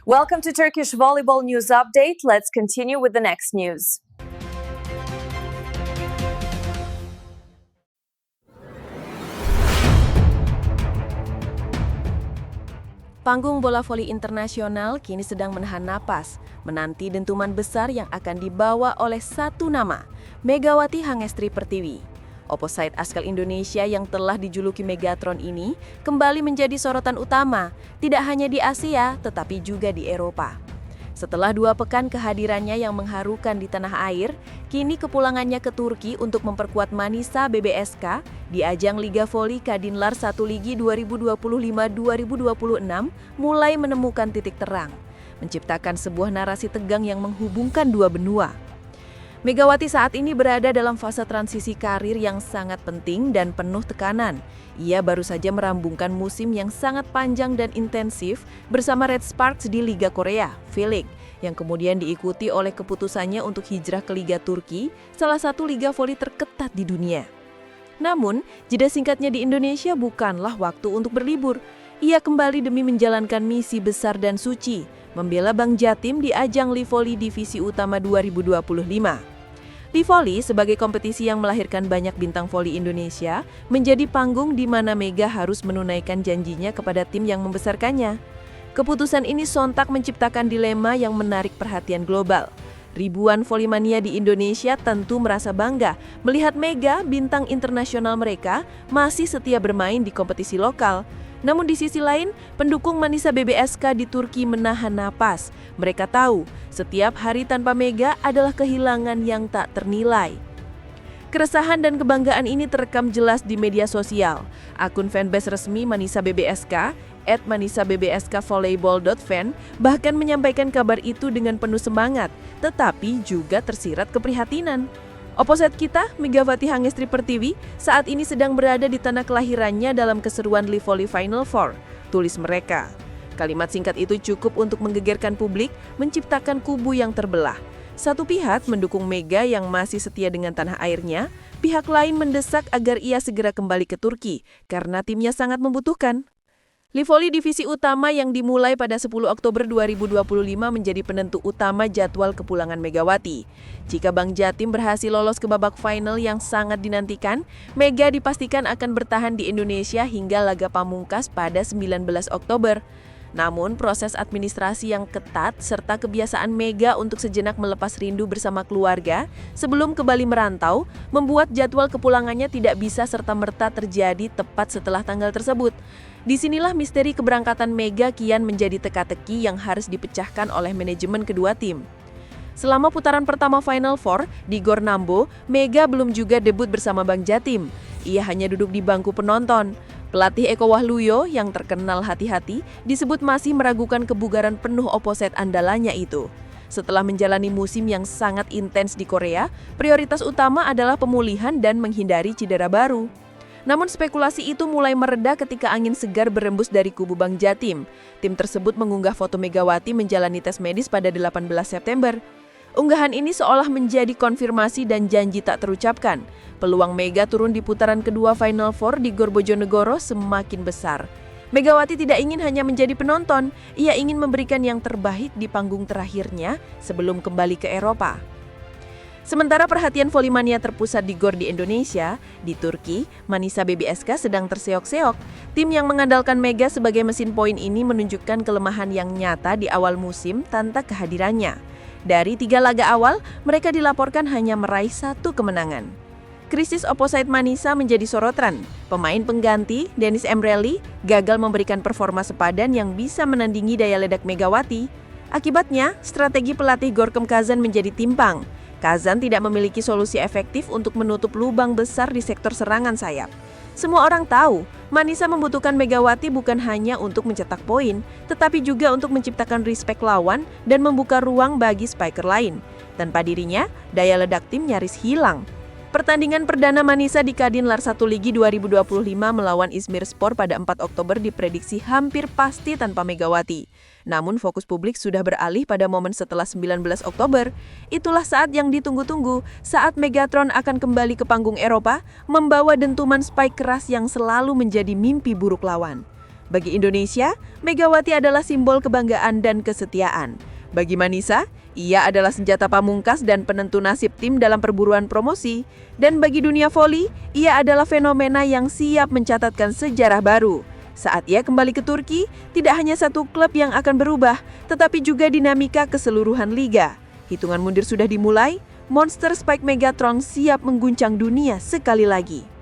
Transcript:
Welcome to Turkish Volleyball News Update. Let's continue with the next news. Panggung bola voli internasional kini sedang menahan napas, menanti dentuman besar yang akan dibawa oleh satu nama, Megawati Hangestri Pertiwi. Opposite asal Indonesia yang telah dijuluki Megatron ini kembali menjadi sorotan utama, tidak hanya di Asia tetapi juga di Eropa. Setelah 2 pekan kehadirannya yang mengharukan di tanah air, kini kepulangannya ke Turki untuk memperkuat Manisa BBSK di ajang Liga Voli Kadinlar 1 Ligi 2025-2026 mulai menemukan titik terang, menciptakan sebuah narasi tegang yang menghubungkan 2 benua. Megawati saat ini berada dalam fase transisi karir yang sangat penting dan penuh tekanan. Ia baru saja merambungkan musim yang sangat panjang dan intensif bersama Red Sparks di Liga Korea, V-League, yang kemudian diikuti oleh keputusannya untuk hijrah ke Liga Turki, salah satu liga voli terketat di dunia. Namun, jeda singkatnya di Indonesia bukanlah waktu untuk berlibur. Ia kembali demi menjalankan misi besar dan suci, membela Bank Jatim di ajang Livoli Divisi Utama 2025. Livoli sebagai kompetisi yang melahirkan banyak bintang voli Indonesia menjadi panggung di mana Mega harus menunaikan janjinya kepada tim yang membesarkannya. Keputusan ini sontak menciptakan dilema yang menarik perhatian global. Ribuan volimania di Indonesia tentu merasa bangga melihat Mega, bintang internasional mereka, masih setia bermain di kompetisi lokal. Namun di sisi lain, pendukung Manisa BBSK di Turki menahan napas. Mereka tahu, setiap hari tanpa Mega adalah kehilangan yang tak ternilai. Keresahan dan kebanggaan ini terekam jelas di media sosial. Akun fanbase resmi Manisa BBSK, @manisabbsk_volleyball.fan, bahkan menyampaikan kabar itu dengan penuh semangat, tetapi juga tersirat keprihatinan. Opposite kita, Megawati Hangestri Pertiwi, saat ini sedang berada di tanah kelahirannya dalam keseruan Livoli Final Four, tulis mereka. Kalimat singkat itu cukup untuk menggegerkan publik, menciptakan kubu yang terbelah. Satu pihak mendukung Mega yang masih setia dengan tanah airnya, pihak lain mendesak agar ia segera kembali ke Turki karena timnya sangat membutuhkan. Livoli Divisi Utama yang dimulai pada 10 Oktober 2025 menjadi penentu utama jadwal kepulangan Megawati. Jika Bank Jatim berhasil lolos ke babak final yang sangat dinantikan, Mega dipastikan akan bertahan di Indonesia hingga laga pamungkas pada 19 Oktober. Namun, proses administrasi yang ketat serta kebiasaan Mega untuk sejenak melepas rindu bersama keluarga sebelum kembali merantau membuat jadwal kepulangannya tidak bisa serta-merta terjadi tepat setelah tanggal tersebut. Disinilah misteri keberangkatan Mega kian menjadi teka-teki yang harus dipecahkan oleh manajemen kedua tim. Selama putaran pertama Final Four di Gor Nambo, Mega belum juga debut bersama Bank Jatim. Ia hanya duduk di bangku penonton. Pelatih Eko Wahluyo yang terkenal hati-hati disebut masih meragukan kebugaran penuh opposite andalannya itu. Setelah menjalani musim yang sangat intens di Korea, prioritas utama adalah pemulihan dan menghindari cedera baru. Namun spekulasi itu mulai mereda ketika angin segar berembus dari kubu Bank Jatim. Tim tersebut mengunggah foto Megawati menjalani tes medis pada 18 September. Unggahan ini seolah menjadi konfirmasi dan janji tak terucapkan. Peluang Mega turun di putaran kedua Final Four di Gor Bojonegoro semakin besar. Megawati tidak ingin hanya menjadi penonton, ia ingin memberikan yang terbaik di panggung terakhirnya sebelum kembali ke Eropa. Sementara perhatian volimania terpusat di Gor di Indonesia, di Turki, Manisa BBSK sedang terseok-seok. Tim yang mengandalkan Mega sebagai mesin poin ini menunjukkan kelemahan yang nyata di awal musim tanpa kehadirannya. Dari 3 laga awal, mereka dilaporkan hanya meraih 1 kemenangan. Krisis opposite Manisa menjadi sorotan. Pemain pengganti, Dennis Emreli, gagal memberikan performa sepadan yang bisa menandingi daya ledak Megawati. Akibatnya, strategi pelatih Gorkem Kazan menjadi timpang. Kazan tidak memiliki solusi efektif untuk menutup lubang besar di sektor serangan sayap. Semua orang tahu, Manisa membutuhkan Megawati bukan hanya untuk mencetak poin, tetapi juga untuk menciptakan respek lawan dan membuka ruang bagi spiker lain. Tanpa dirinya, daya ledak tim nyaris hilang. Pertandingan perdana Manisa di Kadinlar 1 Ligi 2025 melawan Izmirspor pada 4 Oktober diprediksi hampir pasti tanpa Megawati. Namun fokus publik sudah beralih pada momen setelah 19 Oktober. Itulah saat yang ditunggu-tunggu, saat Megatron akan kembali ke panggung Eropa, membawa dentuman spike keras yang selalu menjadi mimpi buruk lawan. Bagi Indonesia, Megawati adalah simbol kebanggaan dan kesetiaan. Bagi Manisa, ia adalah senjata pamungkas dan penentu nasib tim dalam perburuan promosi. Dan bagi dunia voli, ia adalah fenomena yang siap mencatatkan sejarah baru. Saat ia kembali ke Turki, tidak hanya satu klub yang akan berubah, tetapi juga dinamika keseluruhan liga. Hitungan mundur sudah dimulai, monster Spike Megatron siap mengguncang dunia sekali lagi.